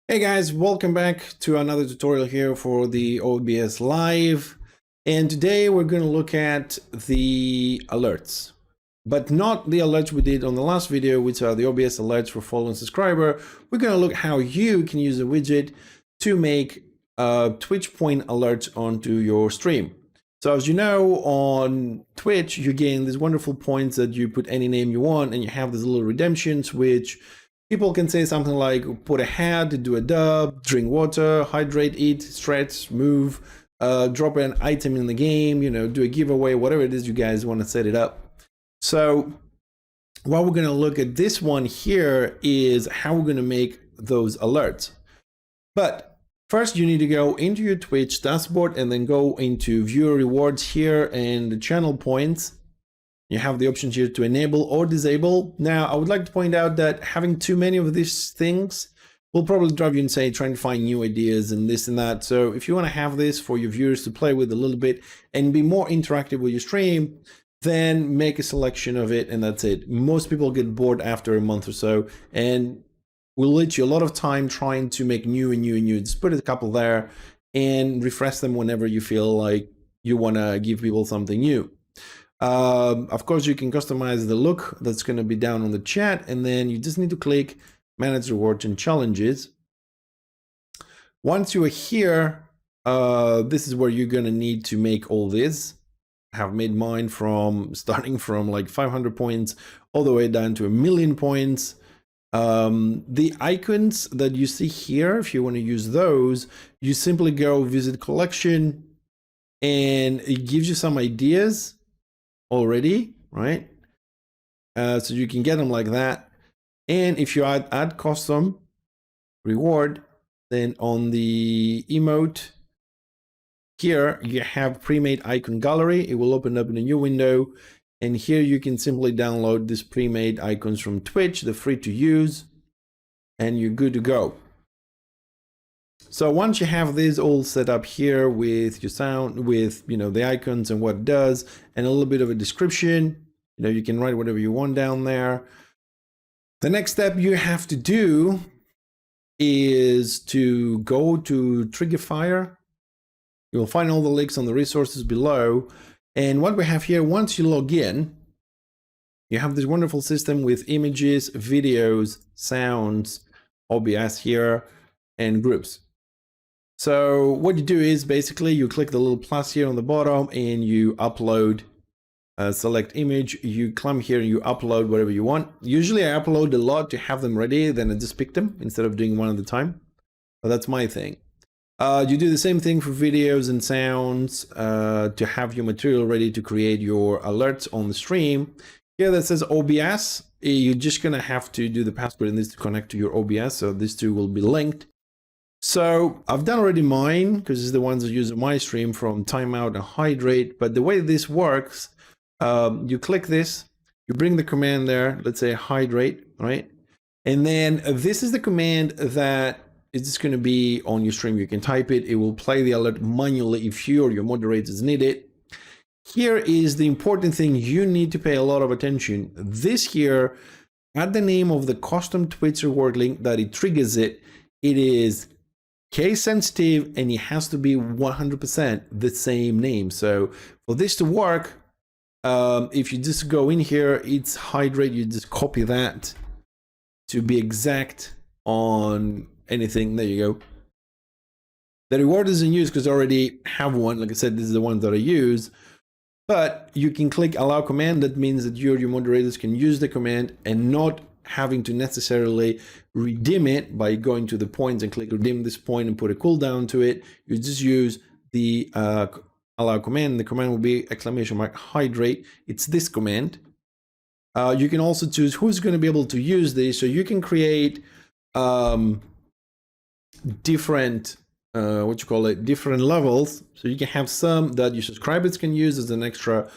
Hey guys, welcome back to another tutorial here for the OBS Live. And today we're going to look at the alerts, but not the alerts we did on the last video, which are the OBS alerts for follow and subscriber. We're going to look how you can use a widget to make Twitch point alerts onto your stream. So as you know, on Twitch, you gain these wonderful points that you put any name you want, and you have these little redemptions, which people can say something like put a hat, do a dub, drink water, hydrate, eat, stretch, move, drop an item in the game, do a giveaway, whatever it is you guys want to set it up. So what we're going to look at this one here is how we're going to make those alerts. But first you need to go into your Twitch dashboard and then go into viewer rewards here and the channel points. You have the options here to enable or disable. Now, I would like to point out that having too many of these things will probably drive you insane trying to find new ideas and this and that. So if you want to have this for your viewers to play with a little bit and be more interactive with your stream, then make a selection of it and that's it. Most people get bored after a month or so and will let you a lot of time trying to make new and new and new. Just put a couple there and refresh them whenever you feel like you want to give people something new. Of course, you can customize the look that's going to be down on the chat, and then you just need to click Manage Rewards and Challenges. Once you are here, this is where you're going to need to make all this. I have made mine starting from like 500 points all the way down to 1,000,000 points. The icons that you see here, if you want to use those, you simply go visit collection, and it gives you some ideas already, right? So you can get them like that. And if you add custom reward, then on the emote here, you have pre-made icon gallery. It will open up in a new window. And here you can simply download these pre-made icons from Twitch. They're free to use and you're good to go. So once you have this all set up here with your sound, with the icons and what it does, and a little bit of a description, you can write whatever you want down there. The next step you have to do is to go to Triggerfire. You will find all the links on the resources below. And what we have here, once you log in, you have this wonderful system with images, videos, sounds, OBS here, and groups. So what you do is basically you click the little plus here on the bottom and you upload, select image, you climb here and you upload whatever you want. Usually I upload a lot to have them ready, then I just pick them instead of doing one at a time. But that's my thing. You do the same thing for videos and sounds to have your material ready to create your alerts on the stream. Here that says OBS, you're just gonna have to do the password in this to connect to your OBS. So these two will be linked. So I've done already mine because it's the ones that use my stream from timeout and hydrate. But the way this works, you click this, you bring the command there, let's say hydrate, right? And then this is the command that is just going to be on your stream. You can type it. It will play the alert manually if you or your moderators need it. Here is the important thing. You need to pay a lot of attention. This here, add the name of the custom Twitch reward link that it triggers it. It is case sensitive and it has to be 100% the same name. So for this to work, if you just go in here, it's hydrate, you just copy that to be exact on anything. There you go. The reward isn't used because I already have one. Like I said, this is the one that I use, but you can click allow command. That means that you or your moderators can use the command and not having to necessarily redeem it by going to the points and click redeem this point and put a cooldown to it. You just use the allow command. The command will be !hydrate. It's this command. You can also choose who's going to be able to use this. So you can create different different levels. So you can have some that your subscribers can use as an extra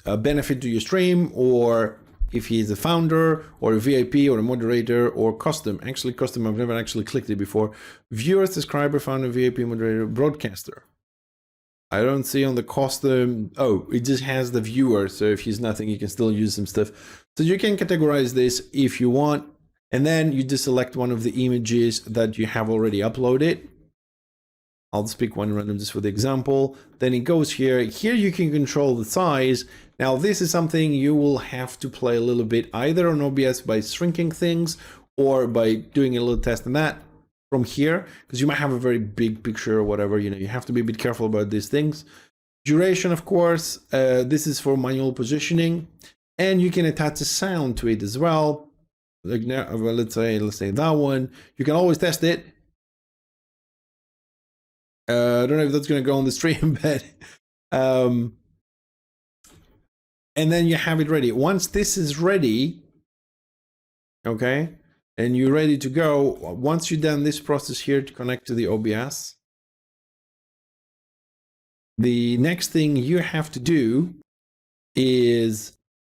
benefit to your stream, or if he is a founder or a VIP or a moderator, or custom. Actually, custom, I've never actually clicked it before. Viewer, subscriber, founder, VIP, moderator, broadcaster. I don't see on the custom. Oh, it just has the viewer. So if he's nothing, you can still use some stuff. So you can categorize this if you want. And then you just select one of the images that you have already uploaded. I'll just pick one random just for the example. Then it goes here. Here you can control the size. Now this is something you will have to play a little bit either on OBS by shrinking things or by doing a little test on that from here, because you might have a very big picture or whatever. You have to be a bit careful about these things. Duration, of course, this is for manual positioning, and you can attach a sound to it as well. Like now, let's say that one. You can always test it. I don't know if that's going to go on the stream, but and then you have it ready. Once this is ready, okay, and you're ready to go, once you've done this process here to connect to the OBS, the next thing you have to do is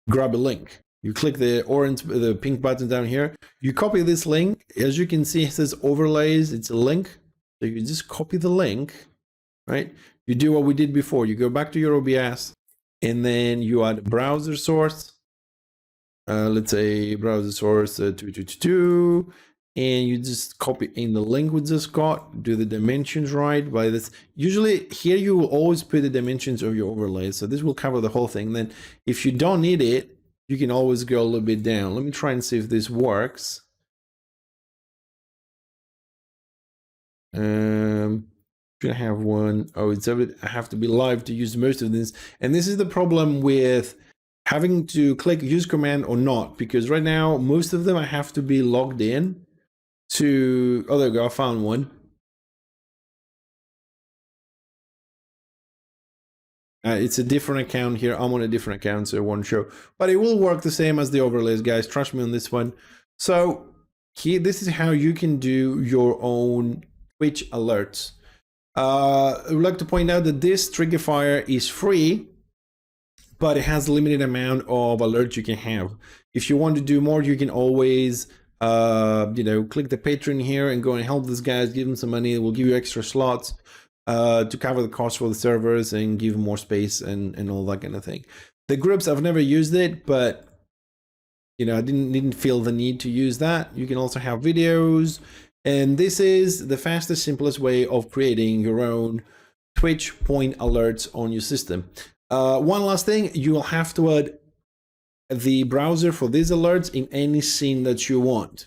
grab a link. You click the pink button down here. You copy this link. As you can see, it says overlays. It's a link. So you just copy the link, right? You do what we did before. You go back to your OBS, and then you add a browser source. Let's say browser source 2222, and you just copy in the link we just got. Do the dimensions right by this. Usually here you will always put the dimensions of your overlays. So this will cover the whole thing. Then if you don't need it, you can always go a little bit down. Let me try and see if this works. Should I have one? Oh, I have to be live to use most of this. And this is the problem with having to click use command or not, because right now, most of them I have to be logged in to, oh, there we go, I found one. It's a different account here. I'm on a different account, so it won't show. But it will work the same as the overlays, guys. Trust me on this one. So here, this is how you can do your own Twitch alerts. I would like to point out that this Triggerfire is free, but it has a limited amount of alerts you can have. If you want to do more, you can always click the Patreon here and go and help these guys, give them some money. We'll give you extra slots to cover the cost for the servers and give more space and all that kind of thing. The groups, I've never used it, but I didn't feel the need to use that. You can also have videos, and this is the fastest, simplest way of creating your own Twitch point alerts on your system. One last thing, you will have to add the browser for these alerts in any scene that you want.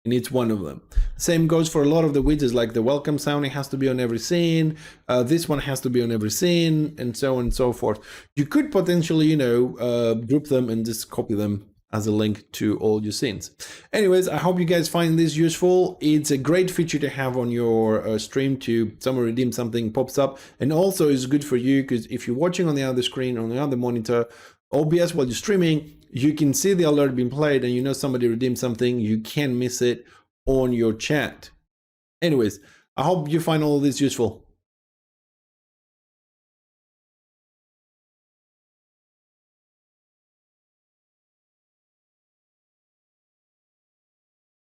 And it's one of them. Same goes for a lot of the widgets, like the welcome sound, it has to be on every scene. This one has to be on every scene, and so on and so forth. You could potentially, group them and just copy them as a link to all your scenes. Anyways, I hope you guys find this useful. It's a great feature to have on your stream to someone redeem something pops up. And also it's good for you because if you're watching on the other screen, on the other monitor, OBS while you're streaming, you can see the alert being played and somebody redeemed something, you can't miss it on your chat. Anyways, I hope you find all of this useful.